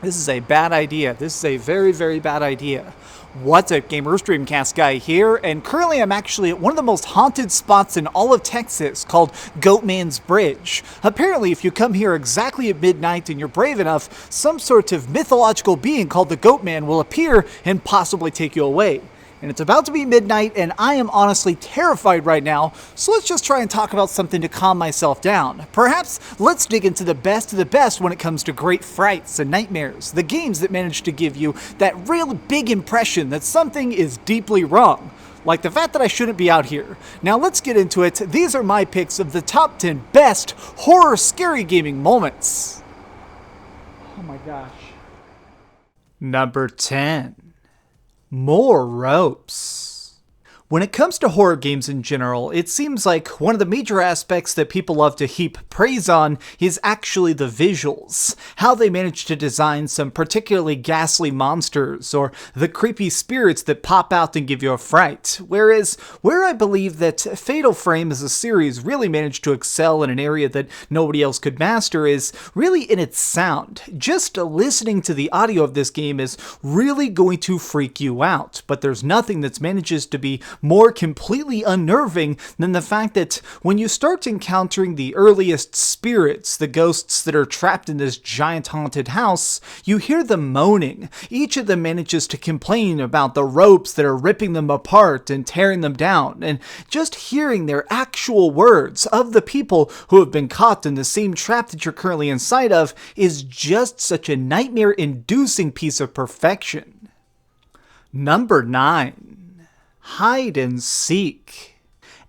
This is a bad idea. This is a very, very bad idea. What's up, gamers? DreamcastGuy here, and currently I'm actually at one of the most haunted spots in all of Texas called Goatman's Bridge. Apparently, if you come here exactly at midnight and you're brave enough, some sort of mythological being called the Goatman will appear and possibly take you away. And it's about to be midnight, and I am honestly terrified right now, so let's just try and talk about something to calm myself down. Perhaps let's dig into the best of the best when it comes to great frights and nightmares, the games that manage to give you that real big impression that something is deeply wrong. Like the fact that I shouldn't be out here. Now let's get into it. These are my picks of the top 10 best horror scary gaming moments. Oh my gosh. Number 10. More ropes. When it comes to horror games in general, it seems like one of the major aspects that people love to heap praise on is actually the visuals. How they manage to design some particularly ghastly monsters, or the creepy spirits that pop out and give you a fright. Whereas, where I believe that Fatal Frame as a series really managed to excel in an area that nobody else could master is really in its sound. Just listening to the audio of this game is really going to freak you out, but there's nothing that manages to be more completely unnerving than the fact that when you start encountering the earliest spirits, the ghosts that are trapped in this giant haunted house, you hear them moaning. Each of them manages to complain about the ropes that are ripping them apart and tearing them down, and just hearing their actual words of the people who have been caught in the same trap that you're currently inside of is just such a nightmare-inducing piece of perfection. Number 9. Hide and seek.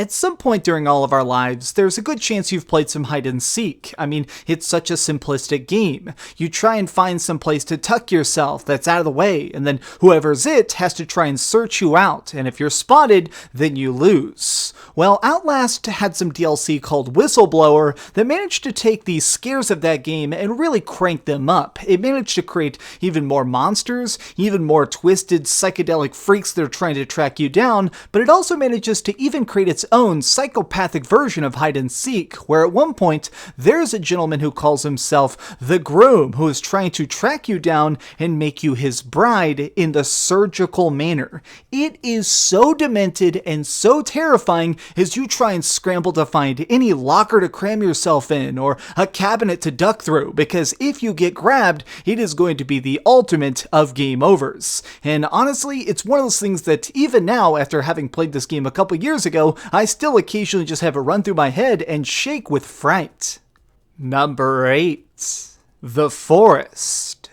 At some point during all of our lives, there's a good chance you've played some hide and seek. I mean, it's such a simplistic game. You try and find some place to tuck yourself that's out of the way, and then whoever's it has to try and search you out, and if you're spotted, then you lose. Well, Outlast had some DLC called Whistleblower that managed to take the scares of that game and really crank them up. It managed to create even more monsters, even more twisted psychedelic freaks that are trying to track you down, but it also manages to even create its own psychopathic version of hide and seek, where at one point there's a gentleman who calls himself the Groom who is trying to track you down and make you his bride in the surgical manner. It is so demented and so terrifying as you try and scramble to find any locker to cram yourself in or a cabinet to duck through, because if you get grabbed, it is going to be the ultimate of game overs. And honestly, it's one of those things that even now, after having played this game a couple years ago, I still occasionally just have it run through my head and shake with fright. Number 8. The Forest.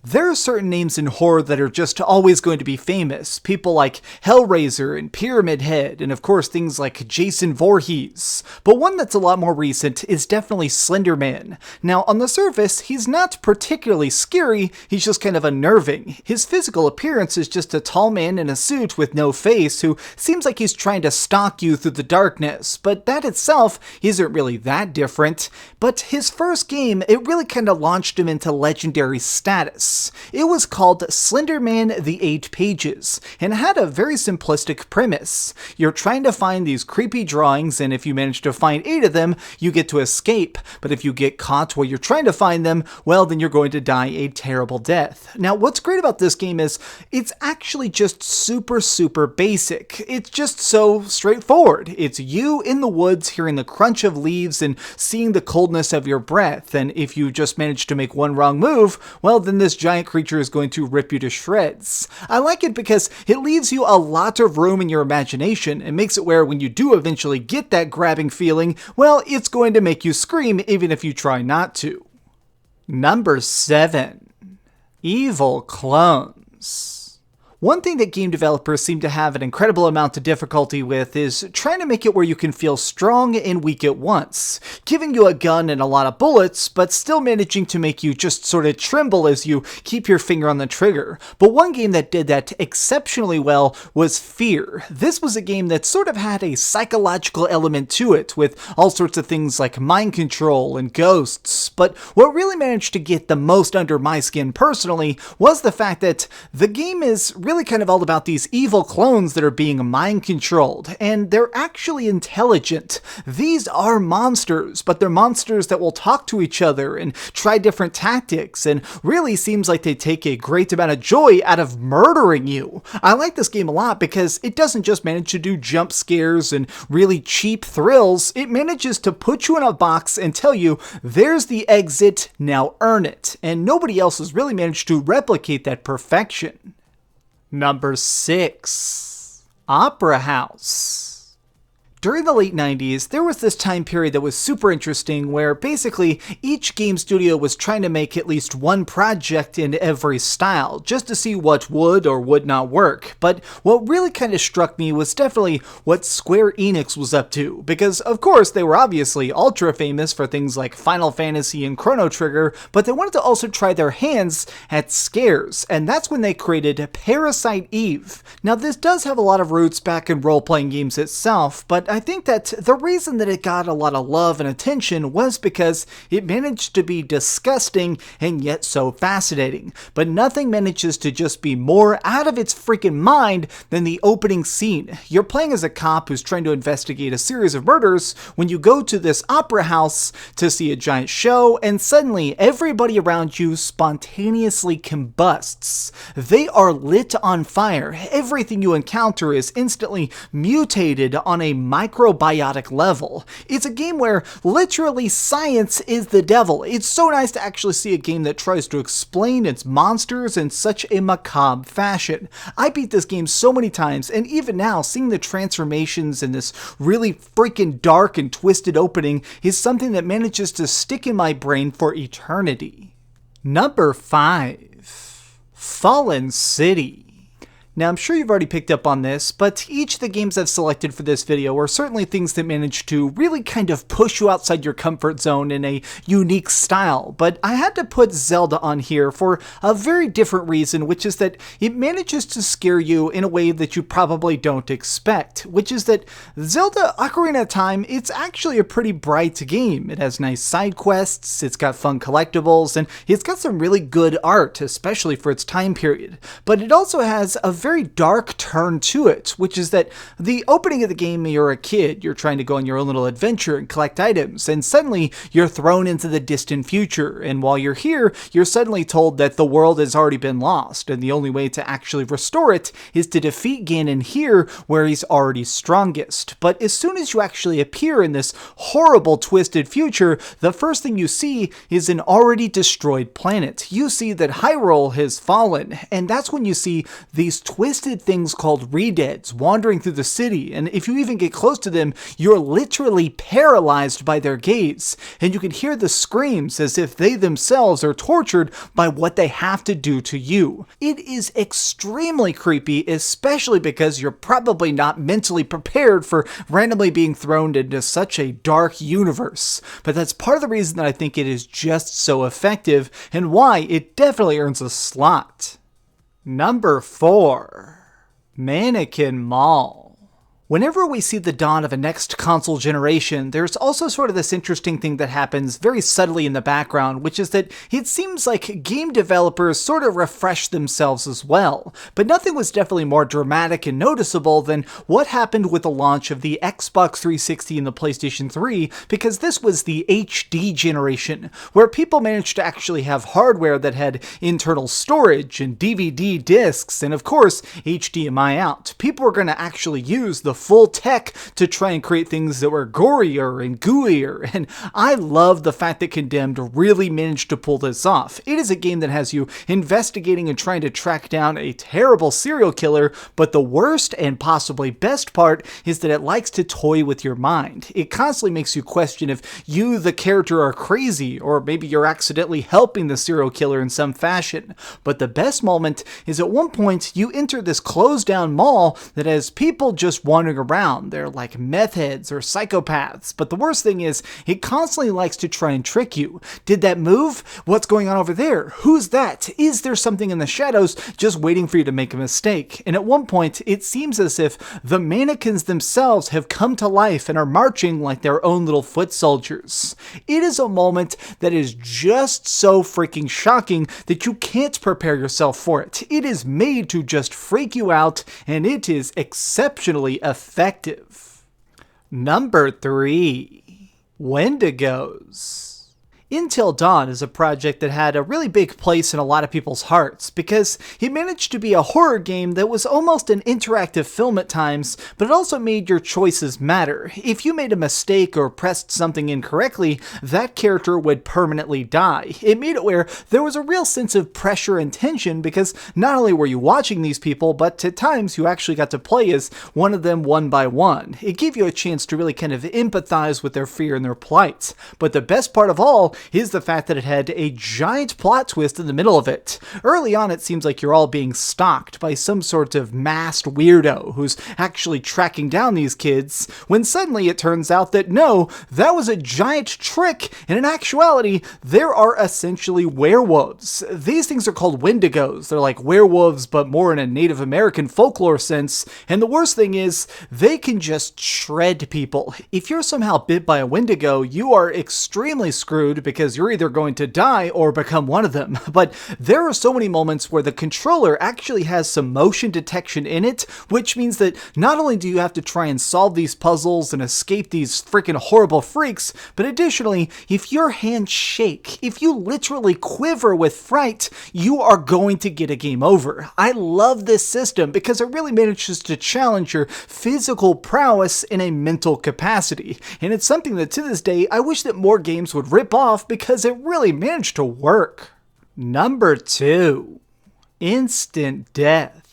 There are certain names in horror that are just always going to be famous. People like Hellraiser and Pyramid Head, and of course things like Jason Voorhees. But one that's a lot more recent is definitely Slender Man. Now, on the surface, he's not particularly scary, he's just kind of unnerving. His physical appearance is just a tall man in a suit with no face who seems like he's trying to stalk you through the darkness, but that itself isn't really that different. But his first game, it really kind of launched him into legendary status. It was called Slender Man the 8 Pages, and had a very simplistic premise. You're trying to find these creepy drawings, and if you manage to find 8 of them, you get to escape. But if you get caught while you're trying to find them, well, then you're going to die a terrible death. Now, what's great about this game is it's actually just super basic. It's just so straightforward. It's you in the woods hearing the crunch of leaves and seeing the coldness of your breath, and if you just manage to make one wrong move, well, then this giant creature is going to rip you to shreds. I like it because it leaves you a lot of room in your imagination and makes it where when you do eventually get that grabbing feeling, well, it's going to make you scream even if you try not to. Number 7. Evil clones. One thing that game developers seem to have an incredible amount of difficulty with is trying to make it where you can feel strong and weak at once, giving you a gun and a lot of bullets, but still managing to make you just sort of tremble as you keep your finger on the trigger. But one game that did that exceptionally well was F.E.A.R. This was a game that sort of had a psychological element to it, with all sorts of things like mind control and ghosts, but what really managed to get the most under my skin personally was the fact that the game is really kind of all about these evil clones that are being mind controlled, and they're actually intelligent. These are monsters, but they're monsters that will talk to each other and try different tactics, and really seems like they take a great amount of joy out of murdering you. I like this game a lot because it doesn't just manage to do jump scares and really cheap thrills, it manages to put you in a box and tell you, there's the exit, now earn it, and nobody else has really managed to replicate that perfection. Number 6. Opera House. During the late 90s, there was this time period that was super interesting where basically each game studio was trying to make at least one project in every style, just to see what would or would not work. But what really kind of struck me was definitely what Square Enix was up to, because of course they were obviously ultra famous for things like Final Fantasy and Chrono Trigger, but they wanted to also try their hands at scares, and that's when they created Parasite Eve. Now this does have a lot of roots back in role-playing games itself, but I think that the reason that it got a lot of love and attention was because it managed to be disgusting and yet so fascinating. But nothing manages to just be more out of its freaking mind than the opening scene. You're playing as a cop who's trying to investigate a series of murders when you go to this opera house to see a giant show, and suddenly everybody around you spontaneously combusts. They are lit on fire. Everything you encounter is instantly mutated on a microbiotic level. It's a game where literally science is the devil. It's so nice to actually see a game that tries to explain its monsters in such a macabre fashion. I beat this game so many times, and even now, seeing the transformations in this really freaking dark and twisted opening is something that manages to stick in my brain for eternity. Number 5. Fallen City. Now, I'm sure you've already picked up on this, but each of the games I've selected for this video are certainly things that manage to really kind of push you outside your comfort zone in a unique style. But I had to put Zelda on here for a very different reason, which is that it manages to scare you in a way that you probably don't expect, which is that Zelda Ocarina of Time, it's actually a pretty bright game. It has nice side quests, it's got fun collectibles, and it's got some really good art, especially for its time period. But it also has a very dark turn to it, which is that the opening of the game, you're a kid, you're trying to go on your own little adventure and collect items, and suddenly you're thrown into the distant future, and while you're here, you're suddenly told that the world has already been lost, and the only way to actually restore it is to defeat Ganon here, where he's already strongest. But as soon as you actually appear in this horrible twisted future, the first thing you see is an already destroyed planet. You see that Hyrule has fallen, and that's when you see these twisted things called redeads wandering through the city, and if you even get close to them, you're literally paralyzed by their gaze, and you can hear the screams as if they themselves are tortured by what they have to do to you. It is extremely creepy, especially because you're probably not mentally prepared for randomly being thrown into such a dark universe, but that's part of the reason that I think it is just so effective, and why it definitely earns a slot. Number 4. Mannequin Mall. Whenever we see the dawn of a next console generation, there's also sort of this interesting thing that happens very subtly in the background, which is that it seems like game developers sort of refresh themselves as well. But nothing was definitely more dramatic and noticeable than what happened with the launch of the Xbox 360 and the PlayStation 3, because this was the HD generation, where people managed to actually have hardware that had internal storage and DVD discs, and of course, HDMI out. People were going to actually use the full tech to try and create things that were gorier and gooier, and I love the fact that Condemned really managed to pull this off. It is a game that has you investigating and trying to track down a terrible serial killer, but the worst and possibly best part is that it likes to toy with your mind. It constantly makes you question if you, the character, are crazy, or maybe you're accidentally helping the serial killer in some fashion. But the best moment is at one point you enter this closed down mall that has people just wandering around. They're like meth heads or psychopaths, but the worst thing is it constantly likes to try and trick you. Did that move? What's going on over there? Who's that? Is there something in the shadows just waiting for you to make a mistake? And at one point it seems as if the mannequins themselves have come to life and are marching like their own little foot soldiers. It is a moment that is just so freaking shocking that you can't prepare yourself for it. It is made to just freak you out, and it is exceptionally effective. Number 3. Wendigoes. Until Dawn is a project that had a really big place in a lot of people's hearts because it managed to be a horror game that was almost an interactive film at times, but it also made your choices matter. If you made a mistake or pressed something incorrectly, that character would permanently die. It made it where there was a real sense of pressure and tension because not only were you watching these people, but at times you actually got to play as one of them one by one. It gave you a chance to really kind of empathize with their fear and their plight. But the best part of all is the fact that it had a giant plot twist in the middle of it. Early on, it seems like you're all being stalked by some sort of masked weirdo who's actually tracking down these kids, when suddenly it turns out that no, that was a giant trick, and in actuality, there are essentially werewolves. These things are called Wendigos. They're like werewolves, but more in a Native American folklore sense, and the worst thing is, they can just shred people. If you're somehow bit by a Wendigo, you are extremely screwed because you're either going to die or become one of them. But there are so many moments where the controller actually has some motion detection in it, which means that not only do you have to try and solve these puzzles and escape these freaking horrible freaks, but additionally, if your hands shake, if you literally quiver with fright, you are going to get a game over. I love this system because it really manages to challenge your physical prowess in a mental capacity. And it's something that to this day, I wish that more games would rip off because it really managed to work. Number 2. Instant Death.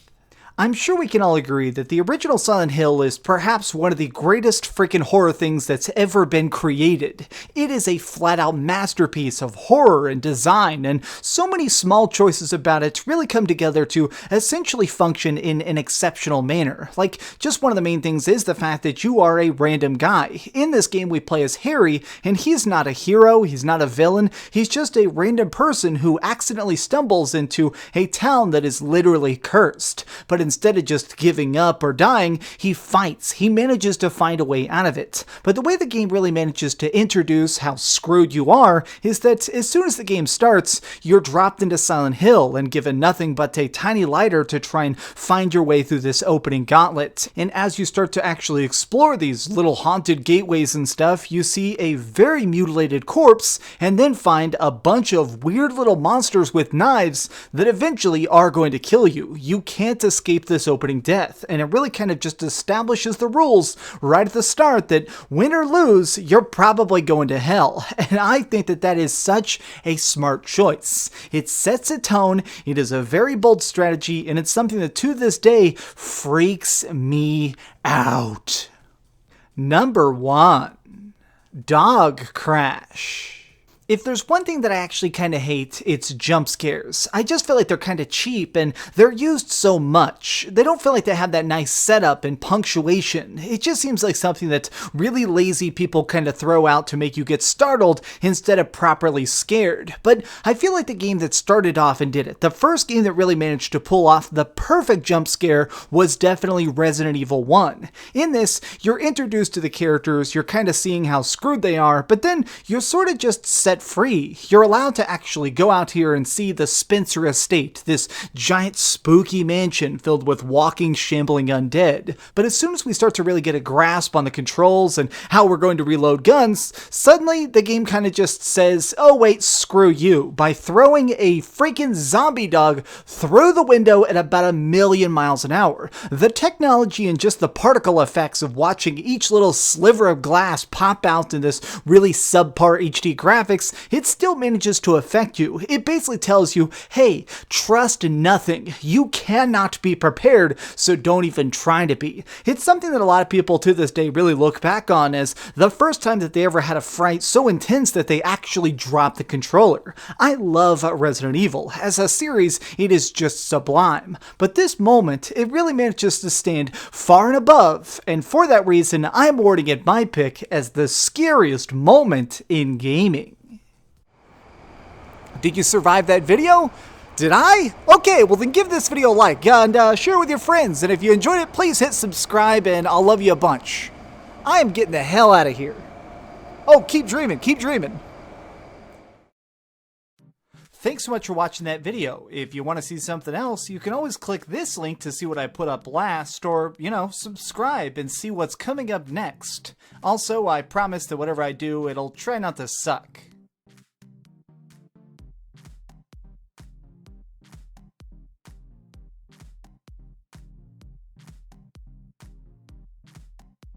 I'm sure we can all agree that the original Silent Hill is perhaps one of the greatest freaking horror things that's ever been created. It is a flat-out masterpiece of horror and design, and so many small choices about it really come together to essentially function in an exceptional manner. Like, just one of the main things is the fact that you are a random guy. In this game, we play as Harry, and he's not a hero, he's not a villain, he's just a random person who accidentally stumbles into a town that is literally cursed. But instead of just giving up or dying, he fights. He manages to find a way out of it. But the way the game really manages to introduce how screwed you are is that as soon as the game starts, you're dropped into Silent Hill and given nothing but a tiny lighter to try and find your way through this opening gauntlet. And as you start to actually explore these little haunted gateways and stuff, you see a very mutilated corpse and then find a bunch of weird little monsters with knives that eventually are going to kill you. You can't escape this opening death, and it really kind of just establishes the rules right at the start that win or lose, you're probably going to hell. And I think that that is such a smart choice. It sets a tone, it is a very bold strategy, and it's something that to this day freaks me out. Number 1. Dog Crash. If there's one thing that I actually kind of hate, it's jump scares. I just feel like they're kind of cheap and they're used so much. They don't feel like they have that nice setup and punctuation. It just seems like something that really lazy people kind of throw out to make you get startled instead of properly scared. But I feel like the game that started off and did it, the first game that really managed to pull off the perfect jump scare was definitely Resident Evil 1. In this, you're introduced to the characters, you're kind of seeing how screwed they are, but then you're sort of just set set free. You're allowed to actually go out here and see the Spencer Estate, this giant spooky mansion filled with walking, shambling undead. But as soon as we start to really get a grasp on the controls and how we're going to reload guns, suddenly the game kind of just says, oh wait, screw you, by throwing a freaking zombie dog through the window at about 1,000,000 miles an hour. The technology and just the particle effects of watching each little sliver of glass pop out in this really subpar HD graphics, it still manages to affect you. It basically tells you, hey, trust nothing. You cannot be prepared, so don't even try to be. It's something that a lot of people to this day really look back on as the first time that they ever had a fright so intense that they actually dropped the controller. I love Resident Evil. As a series, it is just sublime. But this moment, it really manages to stand far and above, and for that reason, I'm awarding it my pick as the scariest moment in gaming. Did you survive that video? Did I? Okay, well then give this video a like and share it with your friends, and if you enjoyed it, please hit subscribe and I'll love you a bunch. I am getting the hell out of here. Oh, keep dreaming, keep dreaming. Thanks so much for watching that video. If you want to see something else, you can always click this link to see what I put up last, or, subscribe and see what's coming up next. Also, I promise that whatever I do, it'll try not to suck.